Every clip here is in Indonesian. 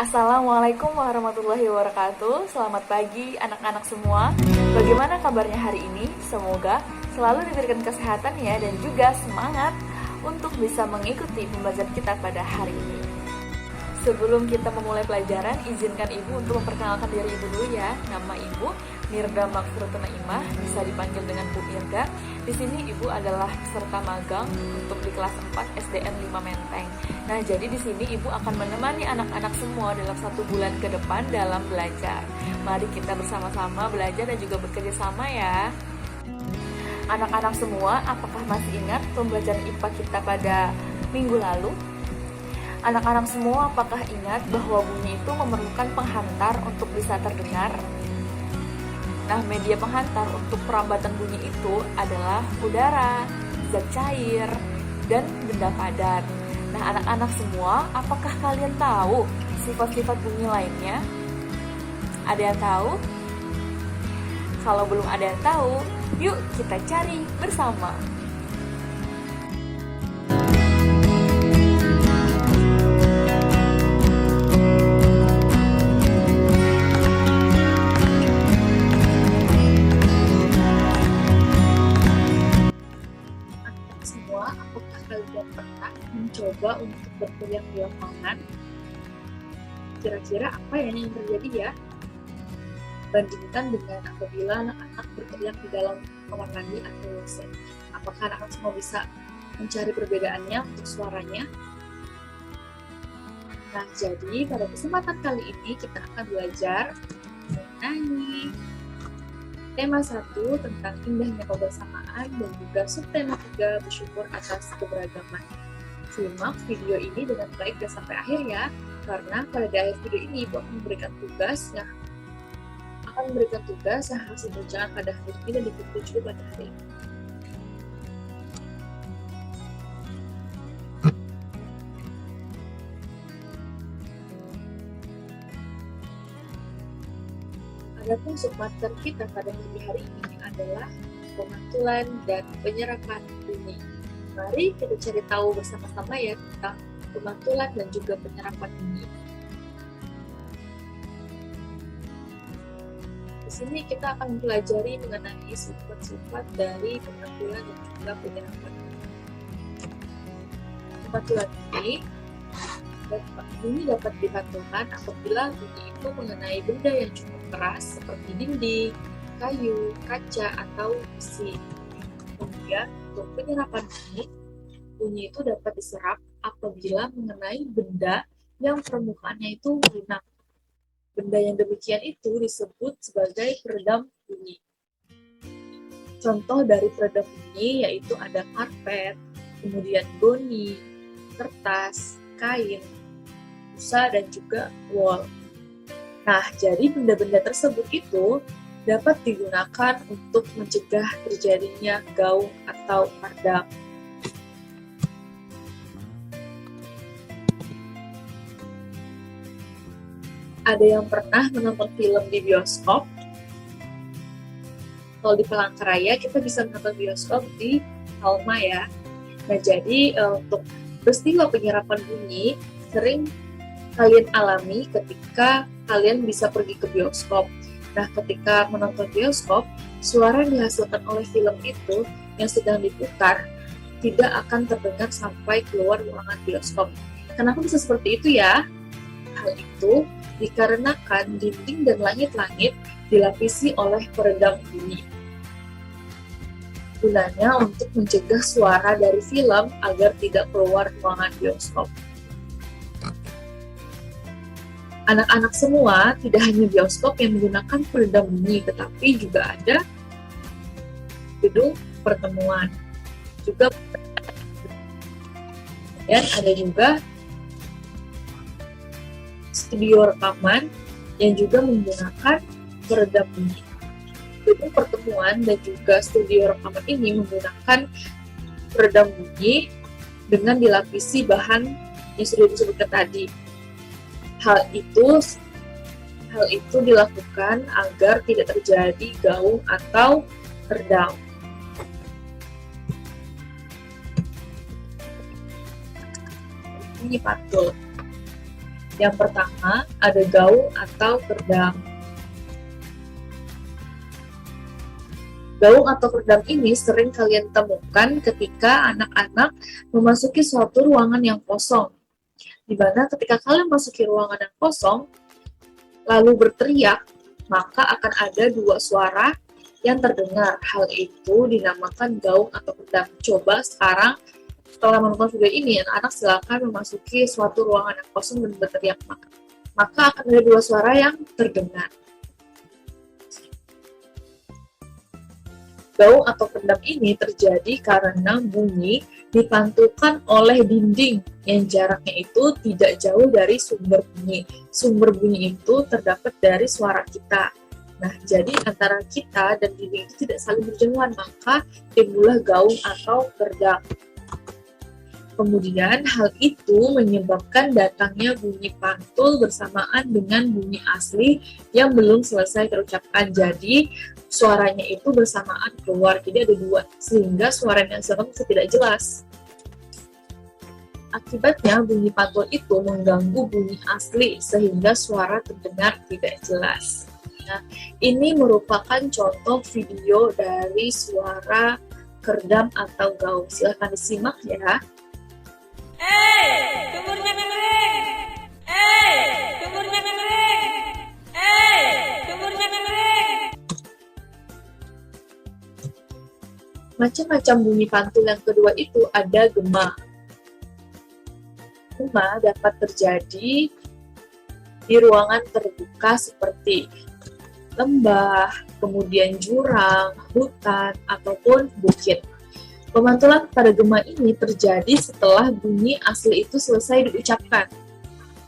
Assalamualaikum warahmatullahi wabarakatuh. Selamat pagi anak-anak semua. Bagaimana kabarnya hari ini? Semoga selalu diberikan kesehatan ya dan juga semangat untuk bisa mengikuti pembelajaran kita pada hari ini. Sebelum kita memulai pelajaran, izinkan Ibu untuk memperkenalkan diri Ibu dulu ya. Nama Ibu Mirda Makfuratul Naimah, bisa dipanggil dengan Bu Mirda. Di sini Ibu adalah peserta magang untuk di kelas 4 SDN 5 Menteng. Nah, jadi di sini Ibu akan menemani anak-anak semua dalam 1 bulan ke depan dalam belajar. Mari kita bersama-sama belajar dan juga bekerja sama ya. Anak-anak semua, apakah masih ingat pembelajaran IPA kita pada minggu lalu? Anak-anak semua, apakah ingat bahwa bunyi itu memerlukan penghantar untuk bisa terdengar? Nah, media penghantar untuk perambatan bunyi itu adalah udara, zat cair, dan benda padat. Nah, anak-anak semua, apakah kalian tahu sifat-sifat bunyi lainnya? Ada yang tahu? Kalau belum ada yang tahu, yuk kita cari bersama. Semua, apakah kalian pernah mencoba untuk berteriak di lapangan? Kira-kira apa yang terjadi ya? Bandingkan dengan apabila anak-anak berteriak di dalam kamar mandi atau WC. Apakah anak-anak semua bisa mencari perbedaannya untuk suaranya? Nah, jadi pada kesempatan kali ini kita akan belajar mengenai tema 1 tentang indahnya kebersamaan dan juga subtema 3 bersyukur atas keberagaman. Simak video ini dengan baik dan sampai akhir ya, karena pada di akhir video ini Ibu akan memberikan tugas yang harus dikerjakan pada hari ini dan diikuti juga pada hari ini. Adapun submateri kita pada hari ini adalah pemantulan dan penyerapan bunyi. Mari kita cari tahu bersama-sama ya tentang pemantulan dan juga penyerapan bunyi. Di sini kita akan mempelajari mengenai sifat-sifat dari pemantulan dan juga penyerapan bunyi. Pemantulan bunyi dapat dipantulkan apabila bunyi itu mengenai benda yang cukup keras seperti dinding, kayu, kaca, atau besi. Kemudian untuk penyerapan bunyi itu dapat diserap apabila mengenai benda yang permukaannya itu lunak. Benda yang demikian itu disebut sebagai peredam bunyi. Contoh dari peredam bunyi yaitu ada karpet, kemudian goni, kertas, kain, busa, dan juga wol. Nah, jadi benda-benda tersebut itu dapat digunakan untuk mencegah terjadinya gaung atau pardam. Ada yang pernah menonton film di bioskop? Kalau di Palangkaraya, kita bisa menonton bioskop di Halma ya. Nah, jadi untuk peristiwa penyerapan bunyi sering kalian alami ketika kalian bisa pergi ke bioskop. Nah, ketika menonton bioskop, suara yang dihasilkan oleh film itu yang sedang diputar tidak akan terdengar sampai keluar ruangan bioskop. Kenapa bisa seperti itu ya? Hal itu dikarenakan dinding dan langit-langit dilapisi oleh peredam bunyi. Gunanya untuk mencegah suara dari film agar tidak keluar ruangan bioskop. Anak-anak semua, tidak hanya bioskop yang menggunakan peredam bunyi, tetapi juga ada gedung pertemuan. Dan ada juga studio rekaman yang juga menggunakan peredam bunyi. Gedung pertemuan dan juga studio rekaman ini menggunakan peredam bunyi dengan dilapisi bahan yang sudah disebutkan tadi. Hal itu dilakukan agar tidak terjadi gaung atau redam. Bunyi pantul. Yang pertama, ada gaung atau kerdam. Gaung atau kerdam ini sering kalian temukan ketika anak-anak memasuki suatu ruangan yang kosong. Di mana ketika kalian memasuki ruangan yang kosong, lalu berteriak, maka akan ada dua suara yang terdengar. Hal itu dinamakan gaung atau kerdam. Coba sekarang setelah menonton video ini, anak-anak silakan memasuki suatu ruangan yang kosong dan berteriak, maka akan ada dua suara yang terdengar. Gaung atau kerdam ini terjadi karena bunyi dipantulkan oleh dinding yang jaraknya itu tidak jauh dari sumber bunyi. Sumber bunyi itu terdapat dari suara kita. Nah, jadi antara kita dan dinding itu tidak saling berjauhan, maka timbullah gaung atau kerdam. Kemudian hal itu menyebabkan datangnya bunyi pantul bersamaan dengan bunyi asli yang belum selesai terucapkan. Jadi suaranya itu bersamaan keluar, jadi ada dua, sehingga suara yang dihasilkan bisa tidak jelas. Akibatnya bunyi pantul itu mengganggu bunyi asli sehingga suara terdengar tidak jelas. Nah, ini merupakan contoh video dari suara kerdam atau gaung. Silahkan disimak ya. Sumurnya kering. Sumurnya kering. Sumurnya kering. Macam-macam bunyi pantul yang kedua itu ada gema. Gema dapat terjadi di ruangan terbuka seperti lembah, kemudian jurang, hutan, ataupun bukit. Pemantulan pada gema ini terjadi setelah bunyi asli itu selesai diucapkan.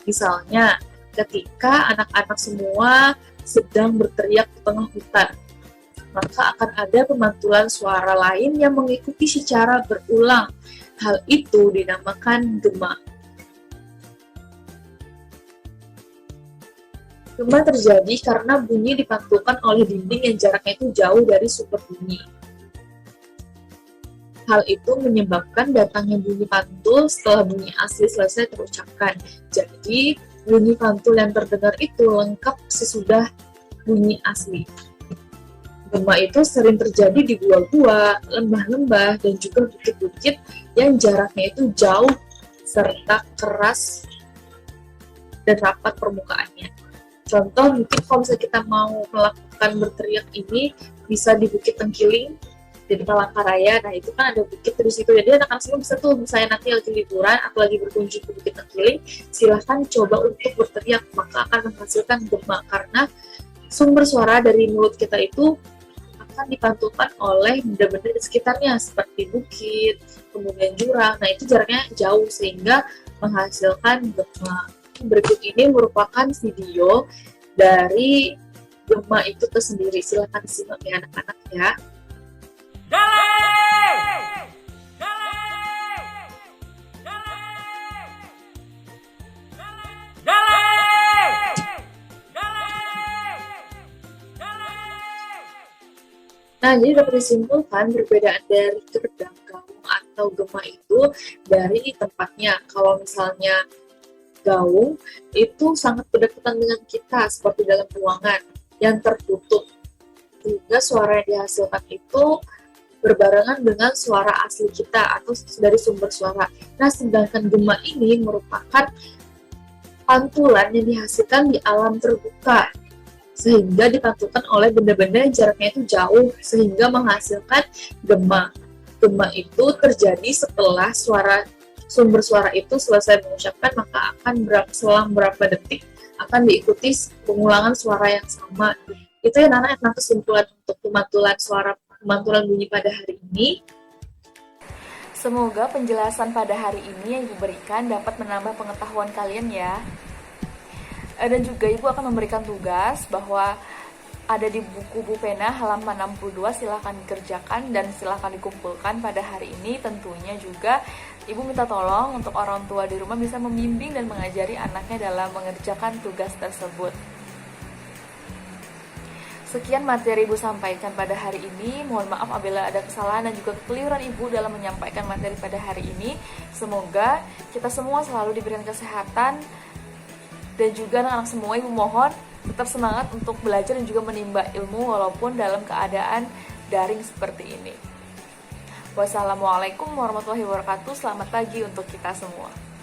Misalnya, ketika anak-anak semua sedang berteriak di tengah hutan, maka akan ada pemantulan suara lain yang mengikuti secara berulang. Hal itu dinamakan gema. Gema terjadi karena bunyi dipantulkan oleh dinding yang jaraknya itu jauh dari sumber bunyi. Hal itu menyebabkan datangnya bunyi pantul setelah bunyi asli selesai terucapkan. Jadi, bunyi pantul yang terdengar itu lengkap sesudah bunyi asli. Gema itu sering terjadi di gua-gua, lembah-lembah, dan juga bukit-bukit yang jaraknya itu jauh serta keras dan rapat permukaannya. Contoh, mungkin kalau misalnya kita mau melakukan berteriak ini, bisa di Bukit Tengkiling, di Palangkaraya. Nah, itu kan ada bukit terus itu. Jadi anak-anak semua bisa tuh, misalnya nanti lagi liburan atau lagi berkunjung ke Bukit Tengkiling, silahkan coba untuk berteriak, maka akan menghasilkan gema. Karena sumber suara dari mulut kita itu akan dipantulkan oleh benda-benda di sekitarnya, seperti bukit, kemudian jurang. Nah, itu jaraknya jauh, sehingga menghasilkan gema. Berikut ini merupakan video dari gema itu tersendiri. Silahkan disimak ya anak-anak ya. Nah, jadi dapat disimpulkan perbedaan dari kerdam, gaung, atau gema itu dari tempatnya. Kalau misalnya gaung itu sangat berdekatan dengan kita, seperti dalam ruangan yang tertutup, sehingga suara yang dihasilkan itu berbarengan dengan suara asli kita atau dari sumber suara. Nah, sedangkan gema ini merupakan pantulan yang dihasilkan di alam terbuka, sehingga dipantulkan oleh benda-benda yang jaraknya itu jauh, sehingga menghasilkan gema. Gema itu terjadi setelah sumber suara itu selesai mengucapkan, maka akan selang berapa detik akan diikuti pengulangan suara yang sama. Itu ya anak-anak kesimpulan untuk pemantulan bunyi pada hari ini. Semoga penjelasan pada hari ini yang Ibu berikan dapat menambah pengetahuan kalian ya. Dan juga Ibu akan memberikan tugas bahwa ada di buku Bu Pena halaman 62, silahkan dikerjakan dan silahkan dikumpulkan pada hari ini. Tentunya juga Ibu minta tolong untuk orang tua di rumah bisa membimbing dan mengajari anaknya dalam mengerjakan tugas tersebut. Sekian materi Ibu sampaikan pada hari ini. Mohon maaf apabila ada kesalahan dan juga kekeliruan Ibu dalam menyampaikan materi pada hari ini. Semoga kita semua selalu diberikan kesehatan Dan juga anak-anak semua, Ibu mohon tetap semangat untuk belajar dan juga menimba ilmu walaupun dalam keadaan daring seperti ini. Wassalamualaikum warahmatullahi wabarakatuh. Selamat pagi untuk kita semua.